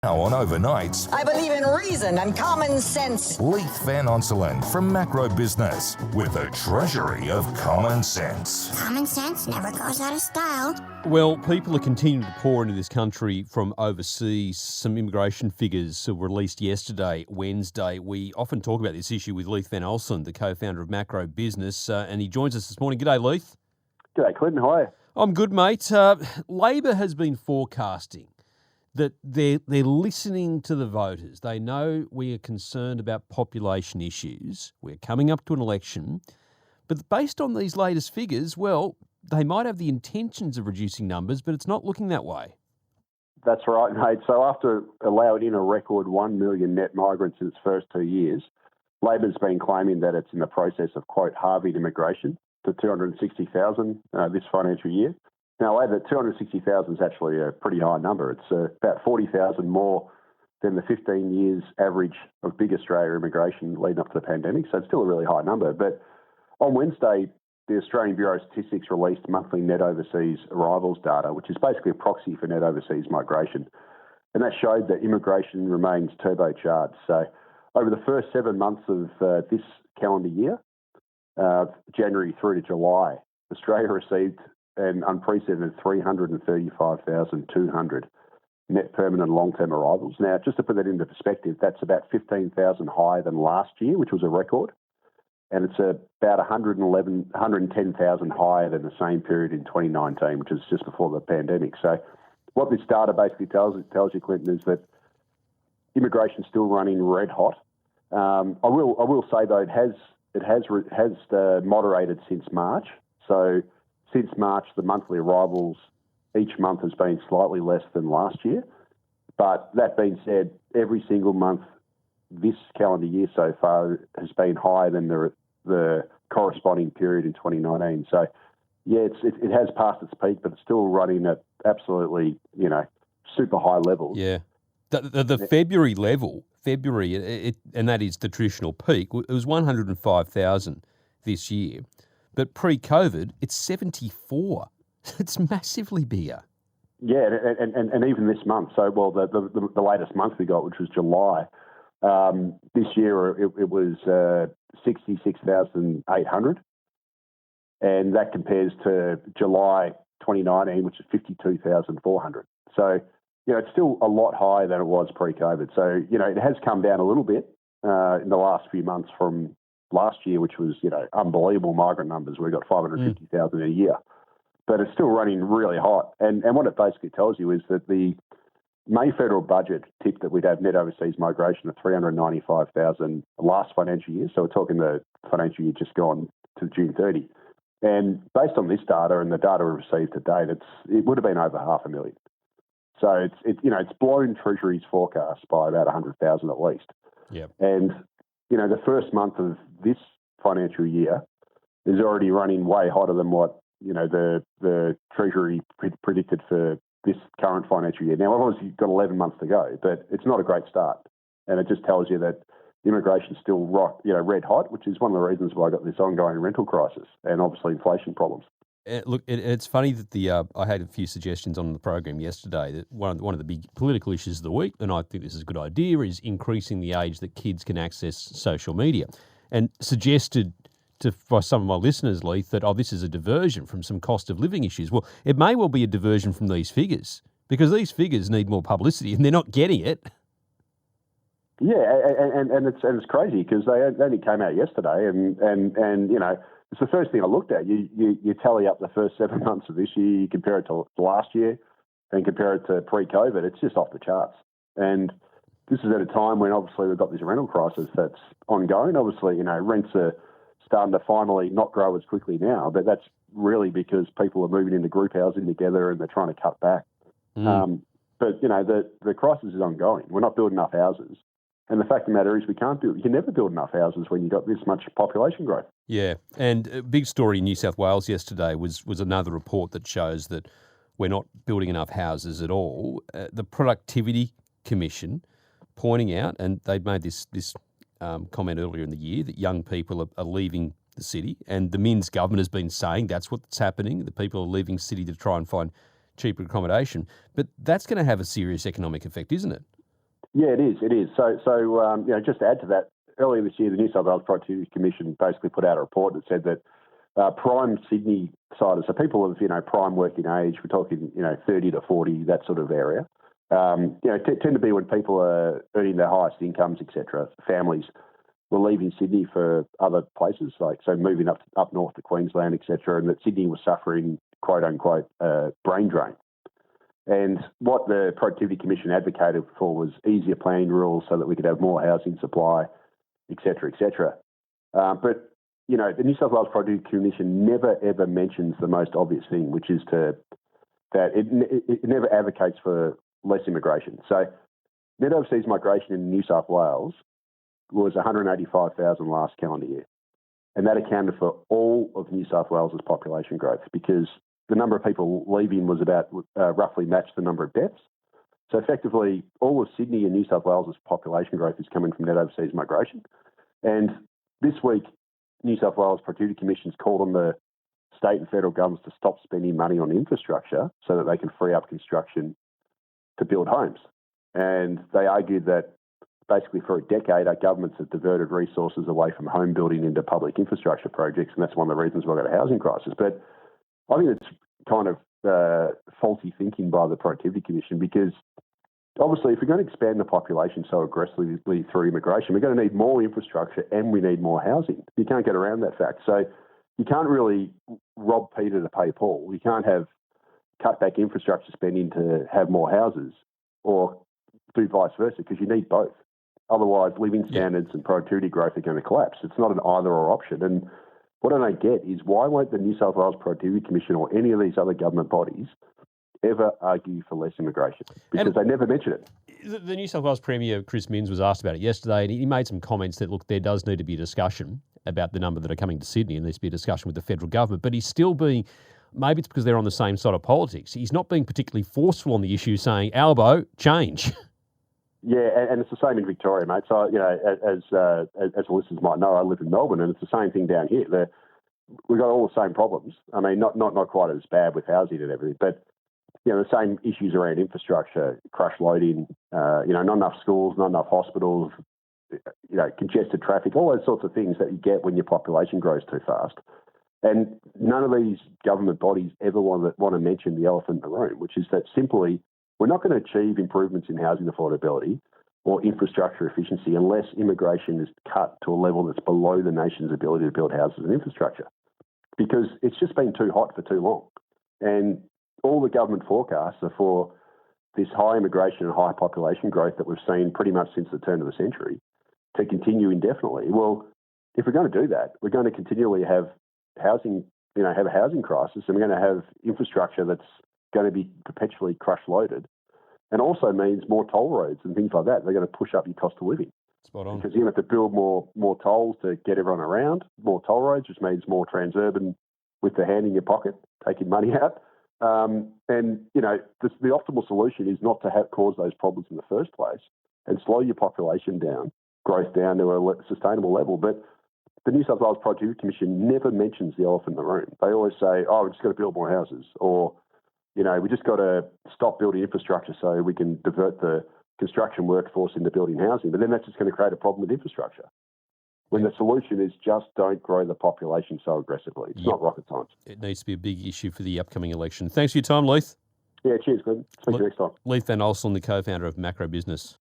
Now on Overnights, I believe in reason and common sense. Leith Van Onselen from Macro Business with a treasury of common sense. Common sense never goes out of style. Well, people are continuing to pour into this country from overseas. Some immigration figures were released yesterday, Wednesday. We often talk about this issue with Leith Van Onselen, the co-founder of Macro Business, and he joins us this morning. G'day, Leith. G'day, Clinton. Hi. I'm good, mate. Labor has been forecasting that they're listening to the voters. They know we are concerned about population issues. We're coming up to an election. But based on these latest figures, well, they might have the intentions of reducing numbers, but it's not looking that way. That's right, mate. So after allowing in a record 1 million net migrants in its first 2 years, Labor's been claiming that it's in the process of, quote, halving immigration to 260,000 this financial year. Now, Labor, 260,000 is actually a pretty high number. It's about 40,000 more than the 15 years average of big Australia immigration leading up to the pandemic. So it's still a really high number. But on Wednesday, the Australian Bureau of Statistics released monthly net overseas arrivals data, which is basically a proxy for net overseas migration. And that showed that immigration remains turbocharged. So over the first 7 months of this calendar year, January through to July, Australia received an unprecedented 335,200 net permanent and long-term arrivals. Now, just to put that into perspective, that's about 15,000 higher than last year, which was a record, and it's about 110,000 higher than the same period in 2019, which is just before the pandemic. So what this data basically tells you, Clinton, is that immigration's still running red hot. I will say, though, it has moderated since March. So since March, the monthly arrivals each month has been slightly less than last year. But that being said, every single month this calendar year so far has been higher than the corresponding period in 2019. So, yeah, it has passed its peak, but it's still running at absolutely, super high levels. Yeah. The February level, and that is the traditional peak, it was 105,000 this year. But pre-COVID, it's 74. It's massively bigger. Yeah, and even this month. So, well, the latest month we got, which was July, this year it was 66,800, and that compares to July 2019, which is 52,400. So, it's still a lot higher than it was pre-COVID. So, it has come down a little bit in the last few months from last year, which was, unbelievable migrant numbers. We got 550,000 a year, but it's still running really hot. And what it basically tells you is that the May federal budget tipped that we'd have net overseas migration of 395,000 last financial year. So we're talking the financial year just gone to June 30. And based on this data and the data we've received to date, it would have been over 500,000. So it's blown Treasury's forecast by about 100,000 at least. Yeah. And the first month of this financial year is already running way hotter than what, the Treasury predicted for this current financial year. Now, obviously, you've got 11 months to go, but it's not a great start. And it just tells you that immigration's still red hot, which is one of the reasons why I got this ongoing rental crisis and obviously inflation problems. Look, it's funny that I had a few suggestions on the program yesterday that one of the big political issues of the week, and I think this is a good idea, is increasing the age that kids can access social media, and suggested by some of my listeners, Leith, that this is a diversion from some cost of living issues. Well, it may well be a diversion from these figures because these figures need more publicity and they're not getting it. Yeah, and it's crazy because they only came out yesterday, and it's the first thing I looked at. You tally up the first 7 months of this year, you compare it to last year, and compare it to pre-COVID. It's just off the charts. And this is at a time when obviously we've got this rental crisis that's ongoing. Obviously, rents are starting to finally not grow as quickly now, but that's really because people are moving into group housing together and they're trying to cut back. But the crisis is ongoing. We're not building enough houses. And the fact of the matter is you can never build enough houses when you've got this much population growth. Yeah, and a big story in New South Wales yesterday was another report that shows that we're not building enough houses at all. The Productivity Commission pointing out, and they made this comment earlier in the year, that young people are leaving the city, and the Minns government has been saying that's what's happening, that people are leaving the city to try and find cheaper accommodation. But that's going to have a serious economic effect, isn't it? Yeah, it is. It is. Just to add to that, earlier this year, the New South Wales Productivity Commission basically put out a report that said that prime Sydney-siders, so people of prime working age, we're talking 30 to 40, that sort of area, tend to be when people are earning their highest incomes, etc. Families were leaving Sydney for other places, moving up north to Queensland, etc., and that Sydney was suffering quote unquote brain drain. And what the Productivity Commission advocated for was easier planning rules so that we could have more housing supply, et cetera, et cetera. But the New South Wales Productivity Commission never, ever mentions the most obvious thing, which is that it never advocates for less immigration. So net overseas migration in New South Wales was 185,000 last calendar year. And that accounted for all of New South Wales' population growth because the number of people leaving was about roughly matched the number of deaths. So effectively, all of Sydney and New South Wales' population growth is coming from net overseas migration. And this week, New South Wales Productivity Commission's called on the state and federal governments to stop spending money on infrastructure so that they can free up construction to build homes. And they argued that basically for a decade, our governments have diverted resources away from home building into public infrastructure projects, and that's one of the reasons we've got a housing crisis. But I think it's kind of faulty thinking by the Productivity Commission because obviously if we're going to expand the population so aggressively through immigration, we're going to need more infrastructure and we need more housing. You can't get around that fact. So you can't really rob Peter to pay Paul. You can't have cut back infrastructure spending to have more houses or do vice versa because you need both. Otherwise, living standards and productivity growth are going to collapse. It's not an either-or option. And what I don't get is why won't the New South Wales Productivity Commission or any of these other government bodies ever argue for less immigration? Because they never mention it. The New South Wales Premier, Chris Minns, was asked about it yesterday, and he made some comments that, look, there does need to be a discussion about the number that are coming to Sydney, and there needs to be a discussion with the federal government. But he's still being, maybe it's because they're on the same side of politics, he's not being particularly forceful on the issue, saying, Albo, change. Yeah, and it's the same in Victoria, mate. So, as listeners might know, I live in Melbourne, and it's the same thing down here. We've got all the same problems. I mean, not quite as bad with housing and everything, but the same issues around infrastructure, crush loading, not enough schools, not enough hospitals, congested traffic, all those sorts of things that you get when your population grows too fast. And none of these government bodies ever want to mention the elephant in the room, which is that simply we're not going to achieve improvements in housing affordability or infrastructure efficiency unless immigration is cut to a level that's below the nation's ability to build houses and infrastructure, because it's just been too hot for too long. And all the government forecasts are for this high immigration and high population growth that we've seen pretty much since the turn of the century to continue indefinitely. Well, if we're going to do that, we're going to continually have housing, have a housing crisis, and we're going to have infrastructure that's going to be perpetually crush loaded, and also means more toll roads and things like that. They're going to push up your cost of living. Spot on. Because you're going to have to build more tolls to get everyone around, more toll roads, which means more transurban with the hand in your pocket, taking money out. The optimal solution is not to cause those problems in the first place and slow your population down, growth down to a sustainable level. But the New South Wales Productivity Commission never mentions the elephant in the room. They always say, we've just got to build more houses, or we just got to stop building infrastructure so we can divert the construction workforce into building housing. But then that's just going to create a problem with infrastructure. When the solution is just don't grow the population so aggressively. It's not rocket science. It needs to be a big issue for the upcoming election. Thanks for your time, Leith. Yeah, cheers, Glenn. Speak to you next time. Leith Van Olsen, the co-founder of Macro Business.